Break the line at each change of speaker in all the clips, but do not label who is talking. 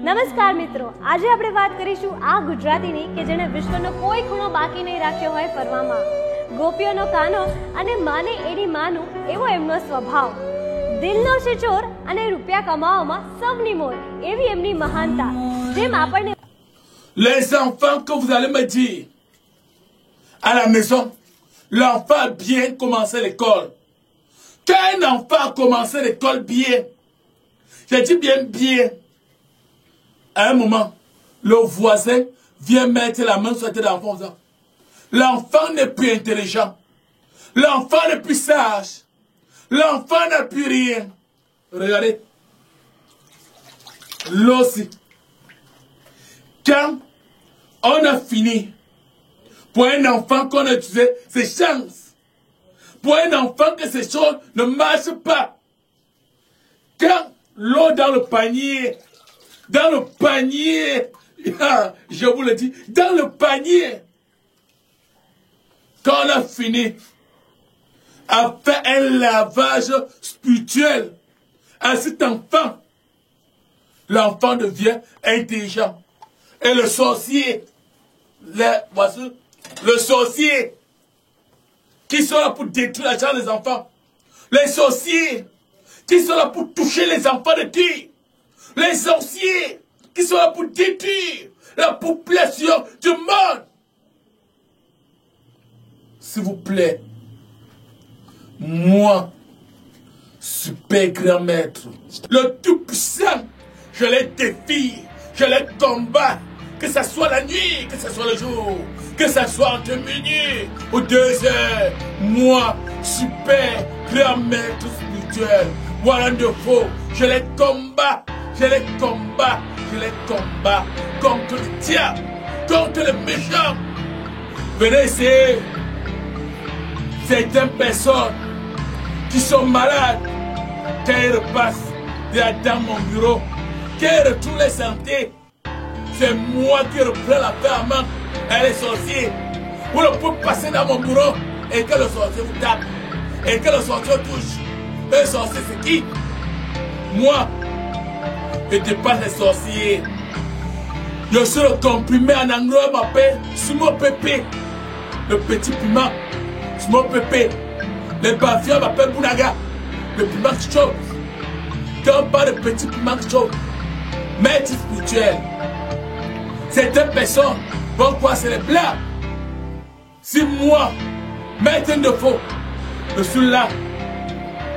નમસ્કાર મિત્રો, આજે આપણે વાત કરીશું આ ગુજરાતીની કે જેણે વિશ્વનો કોઈ ખૂણો બાકી નહીં રાખ્યો હોય ફરવામાં. ગોપીઓનો કાનો અને માને એની માનું એવો એમનો સ્વભાવ. દિલનો છે ચોર અને રૂપિયા કમાવામાં સૌની મોર એવી એમની મહાનતા. જેમ આપણને
Les enfants que vous allez me dire à la maison, l'enfant a bien commencé l'école. Quand un enfant a commencé l'école bien, j'ai dit bien, à un moment, le voisin vient mettre la main sur la tête de l'enfant. L'enfant n'est plus intelligent. L'enfant n'est plus sage. L'enfant n'a plus rien. Regardez. L'ossi. Quand on a fini, pour un enfant qu'on a utilisé ses chances, pour un enfant que ces choses ne marchent pas, quand l'eau dans le panier, je vous le dis, dans le panier, quand on a fini à faire un lavage spirituel à cet enfant, l'enfant devient intelligent. Et le sorcier, voici, le sorcier, qui sont là pour détruire la chair des enfants, les sorciers, qui sont là pour toucher les enfants de Dieu, les sorciers, qui sont là pour détruire la population du monde. S'il vous plaît, moi, super grand maître, le tout-puissant, je les défie, je les combats, que ce soit la nuit, que ce soit le jour, que ce soit entre minuit ou 2 heures, moi, super grand maître spirituel, voilà de faux, je les combats contre le diable, contre le méchant. Venez essayer. Certaines personnes qui sont malades, quand elles repassent dans mon bureau, quand elles retrouvent les santé, c'est moi qui reprends la paix en main. Et les sorciers, vous ne pouvez passer dans mon bureau et que le sorcier vous tape, et que le sorcier touche. Le sorcier c'est qui? Moi, je dépasse les sorciers. Je suis le comprimé en anglais, on m'appelle Sumo Pépé, le petit piment. Sumo Pépé. Les bafias m'appellent Bounaga, le piment qui chauffe. Quand on parle de petit piment qui chauffe, maître spirituel. Certaines personnes vont croire que c'est les blancs. Si moi, maître de faux, je suis là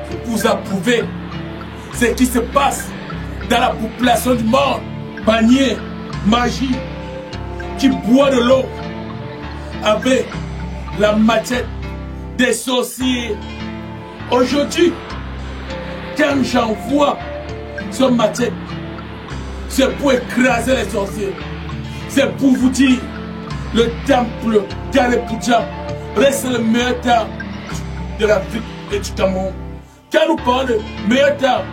pour vous approuver ce qui se passe dans la population du monde. Panier, magie, qui boit de l'eau avec la machette des sorciers. Aujourd'hui, quand j'envoie ce machette, c'est pour écraser les sorciers. C'est pour vous dire, le temple d'Alépouja reste le meilleur temple de l'Afrique et du Cameroun. Quand nous parlons de meilleur temple,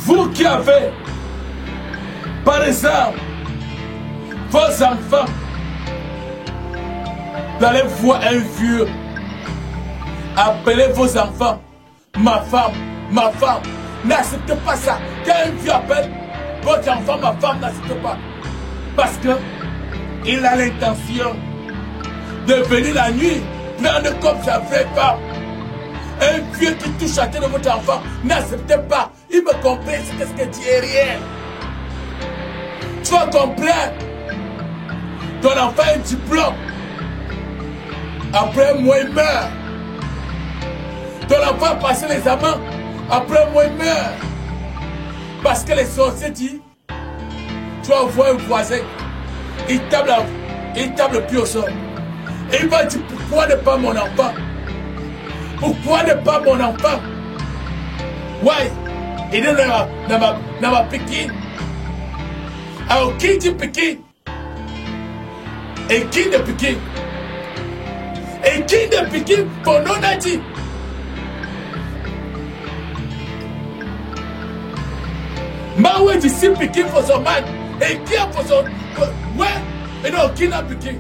vous qui avez, par exemple, vos enfants, vous allez voir un vieux, appelez vos enfants, ma femme, n'acceptez pas ça. Quand un vieux appelle votre enfant, ma femme, n'acceptez pas. Parce que il a l'intention de venir la nuit, prendre comme sa vraie femme. Un vieux qui touche la tête de votre enfant, n'acceptez pas. Il me comprend, c'est ce que tu es rien. Tu vas comprendre. Ton enfant a un diplôme. Après moi, il meurt. Ton enfant a passé l'examen. Après moi, il meurt. Parce que les sorciers disent, tu vas voir un voisin, il tape le pied au sol. Et il va dire, pourquoi ne pas mon enfant? Pourquoi ne pas mon enfant? Ouais, il est dans ma Pékin. Alors, qui dit Pékin? Et qui de Pékin? Et qui de Pékin? Ton nom a dit. Maoué dit si Pékin pour son man. Et qui a pour son. Ouais, et non, qui n'a Pékin?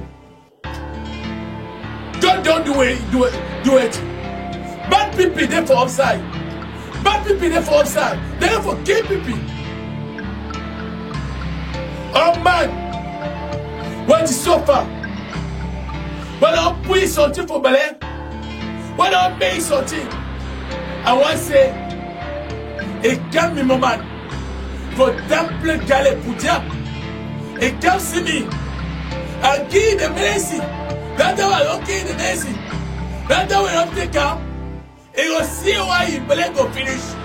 Don't do it. Bad people there for outside. Bad people there for outside. They're for gay people. Oh man, when tu sors, when on peut sortir pour balai, when on peut sortir, I want to say, et quand mi moment, pour temple galé pour dire, et quand c'est mi, à qui de merci, dans ta ok de merci, dans ta ouais et aussi ouais il balai go finish,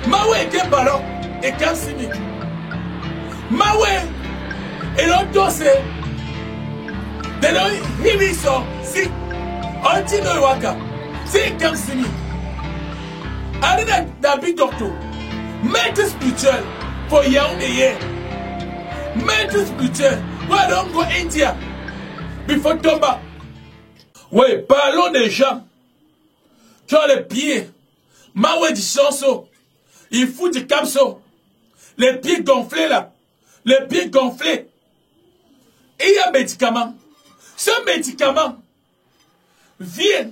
ma ouais que ballon, et quand c'est mi. Mawe et l'autre c'est de l'hibiso si antino waka c'est comme si Arrête David docteur maître spirituel pour young et maître spirituel why don't go India before Tomba. Oui, parlons des gens qui ont les pieds Mawe du chanson il fout du capso les pieds gonflés là. Les pieds gonflés. Et il y a un médicament. Ce médicament vient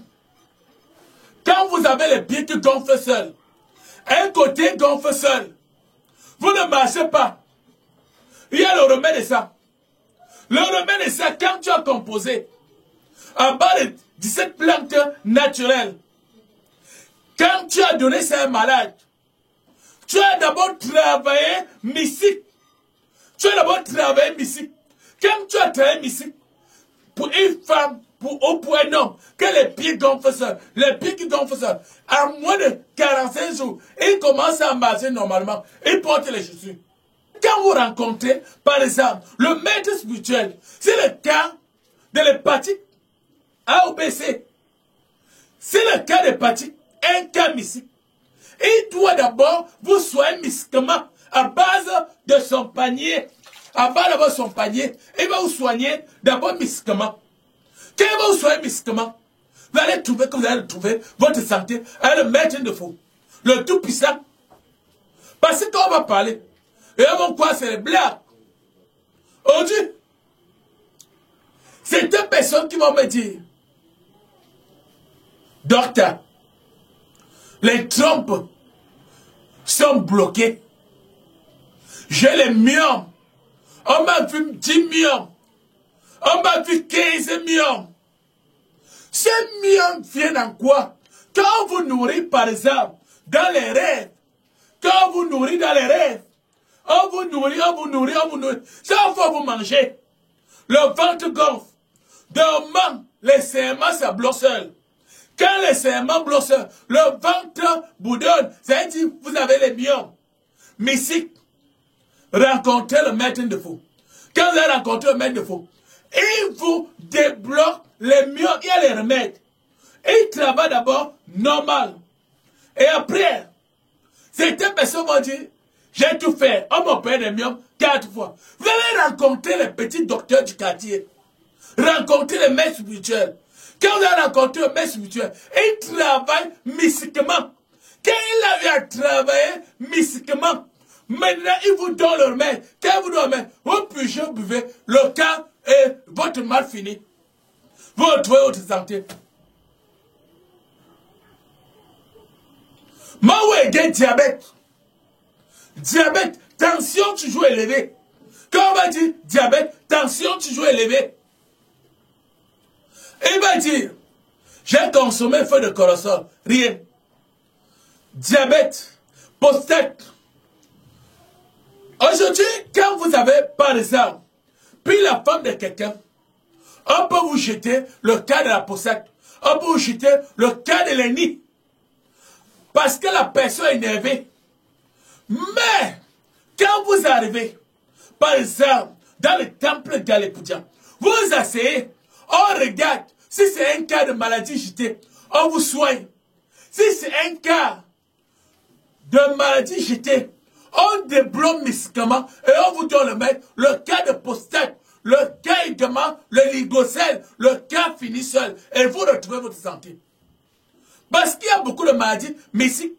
quand vous avez les pieds qui gonflent seuls. Un côté gonfle seul. Vous ne marchez pas. Il y a le remède de ça. Le remède de ça, quand tu as composé à bas de 17 plantes naturelles, quand tu as donné ça à un malade, tu as d'abord travaillé mystique. Tu as d'abord travaillé mystique. Quand tu as travaillé mystique, pour une femme, pour un homme, que les pieds gonflent seuls, les pieds qui gonflent seuls, à moins de 45 jours, ils commencent à marcher normalement, ils portent les chaussures. Quand vous rencontrez, par exemple, le maître spirituel, c'est le cas de l'hépatique A ou B, C. C'est le cas de l'hépatique, un cas mystique. Il doit d'abord vous soigner mystiquement à base de son panier. À base de son panier, il va vous soigner d'abord mystiquement. Quand il va vous soigner mystiquement, vous allez trouver que vous allez trouver votre santé à le maître de fou. Le tout puissant. Parce qu'on va parler. Et on va quoi, c'est les blagues. Aujourd'hui, c'est deux personnes qui vont me dire, docteur, les trompes sont bloquées. J'ai les myomes. On m'a vu 10 myomes. On m'a vu 15 myomes. Ces myomes viennent en quoi? Quand vous nourrit, par exemple, dans les rêves, quand vous nourrit dans les rêves, on vous nourrit, on vous nourrit, on vous nourrit. Ça, il faut vous manger. Le ventre gonfle. Demain, les serments, ça bloque seul. Quand les serments bloquent seul, le ventre boudonne. C'est-à-dire, vous avez les myomes. Mystique. Rencontrez le maître de fou. Quand vous avez rencontré le maître de fou, il vous débloque les myomes. Il y a les remèdes. Il travaille d'abord normal. Et après, certaines personnes vont dire, j'ai tout fait. On m'opère des myomes 4 fois. Vous allez rencontrer les petits docteurs du quartier. Rencontrer les maîtres spirituels. Quand vous avez rencontré le maître spirituel, il travaille mystiquement. Quand il a eu à travailler mystiquement, maintenant il vous donne le remède. Quand il vous donne le remède, vous pugez, vous buvez, le cas et votre mal fini. Vous retrouvez votre santé. Moi, j'ai diabète. Diabète, tension toujours élevée. Quand on va dire diabète, tension toujours élevée. Il va dire, j'ai consommé feu de corossol, rien. Diabète, prostate. Aujourd'hui, quand vous avez, par exemple, pris la femme de quelqu'un, on peut vous jeter le cas de la prostate. On peut vous jeter le cas de l'ennemi. Parce que la personne est énervée. Mais, quand vous arrivez, par exemple, dans le temple d'Alépoudia, vous asseyez, on regarde, si c'est un cas de maladie jetée, on vous soigne. Si c'est un cas de maladie jetée, on débloque mystiquement et on vous donne le cas de prostate, le cas également, le ligocèle, le cas fini seul, et vous retrouvez votre santé. Parce qu'il y a beaucoup de maladies mystiques,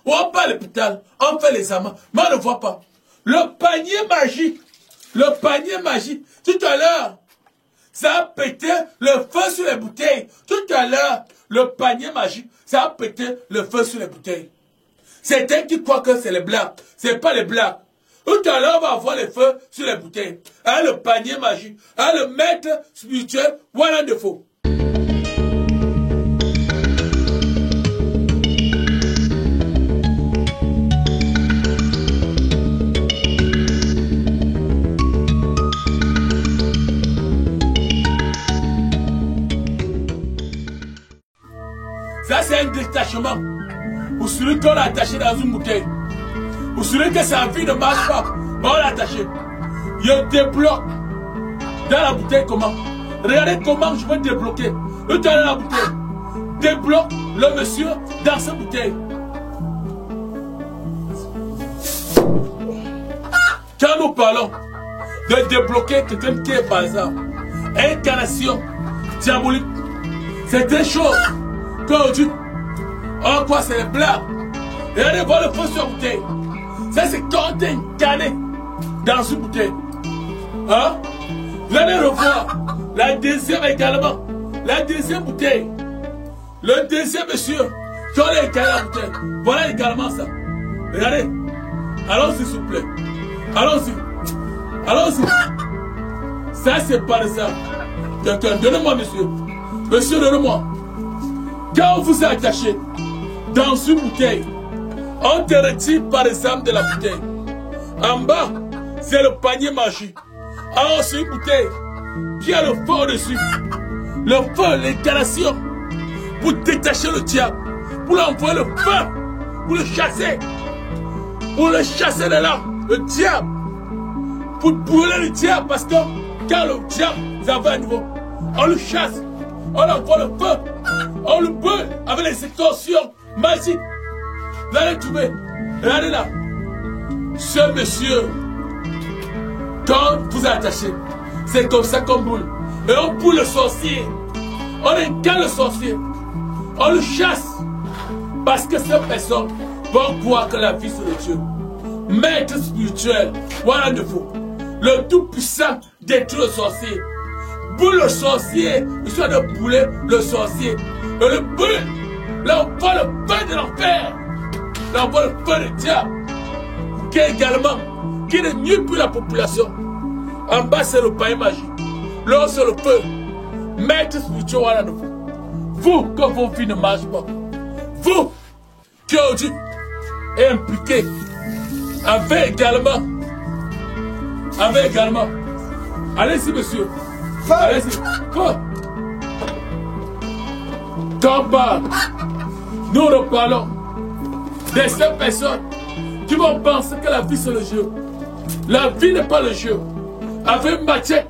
où on part à l'hôpital, on fait les amants, mais on ne voit pas. Le panier magique, tout à l'heure, ça a pété le feu sur les bouteilles. Tout à l'heure, le panier magique, ça a pété le feu sur les bouteilles. Certains qui croient que c'est les blagues. Ce n'est pas les blagues. Tout à l'heure, on va avoir les feux sur les bouteilles. Le panier magique. Le maître spirituel. Voilà de faux. Ça, c'est un détachement. Pour celui qu'on a attaché dans une bouteille. Pour celui que sa vie ne marche pas, on l'a attaché. Je débloque dans la bouteille comment. Regardez comment je vais débloquer. Le temps dans la bouteille. Débloque le monsieur dans sa bouteille. Quand nous parlons de débloquer quelqu'un qui est par exemple incarnation diabolique, c'est des choses qu'aujourd'hui on croit c'est les blagues. Regardez voir le feu sur la bouteille. Ça c'est quand on est incarné dans une bouteille. Hein? Vous allez revoir la deuxième également. La deuxième bouteille. Le deuxième monsieur qui a incarné la bouteille. Voilà également ça. Regardez. Allons-y s'il vous plaît. Allons-y. Allons-y. Ça c'est par ça. Quelqu'un, donnez-moi monsieur. Monsieur, donnez-moi. Quand on vous a attaché dans une bouteille, on te retire par exemple de la bouteille. En bas, c'est le panier magique. Alors c'est une bouteille qui a le feu au-dessus. Le feu, l'incarnation. Pour détacher le diable. Pour l'envoyer le feu. Pour le chasser. Pour le chasser de là. Le diable. Pour brûler le diable. Parce que quand le diable va à nouveau, on le chasse. On envoie le feu. On le brûle avec les extorsions magiques. Vous allez trouver. Regardez là. Ce monsieur, quand vous êtes attaché, c'est comme ça qu'on brûle. Et on brûle le sorcier. On incarne le sorcier. On le chasse. Parce que ces personnes vont croire que la vie c'est le Dieu. Maître spirituel, voilà de faux. Le tout-puissant détruit le sorcier. Brûle le sorcier, soit de brûler le sorcier. Et le brûle. Là on voit le feu de l'enfer. Là on voit le feu du diable. Qui est également, qui ne nuit plus la population. En bas c'est le pain magique. Là c'est le feu. Maître spirituel, voilà de faux. Vous, que vos vies ne marchent pas. Vous, qui aujourd'hui est impliqué avec également. Allez-y, monsieur. Allez-y. Quand nous reparlons de ces personnes qui vont penser que la vie c'est le jeu. La vie n'est pas le jeu. Avec une machette,